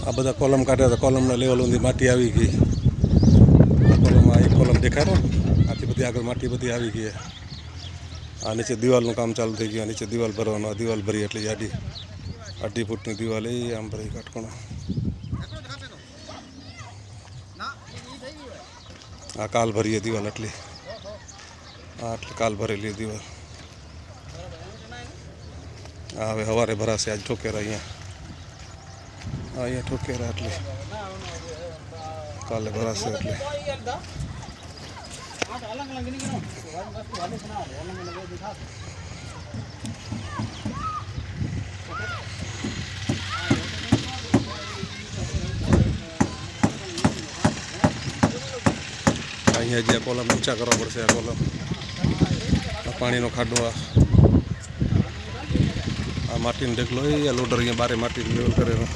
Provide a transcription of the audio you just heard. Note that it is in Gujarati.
આ બધા કોલમ કાઢ્યા હતા, કોલમના લેવલ સુધી માટી આવી ગઈ. આ કોલમમાં એક કોલમ દેખાય ને, આથી બધી આગળ માટી બધી આવી ગઈ. આ નીચે દિવાલનું કામ ચાલુ થઈ ગયું. નીચે દિવાલ ભરવાનું, આ દિવાલ ભરી એટલે જાડી 2.5 ફૂટની દિવાલ એ આમ ભરી કાટકોણા. આ કાલ ભરીએ દિવાલ એટલી, આ એટલે કાલ ભરેલી દિવાલ. આ હવે સવારે ભરાશે. આજ ઠોકેરા અહીંયા ઠોકેરા એટલે કાલે ભરાશે. એટલે અહીંયા જે કોલમ ઊંચા કરવા પડશે. આ કોલમ, આ પાણીનો ખાડો, આ માટીનો ઢેકલો, એ લોડર અહીંયા બારે માટીનું લેવલ કરેલો.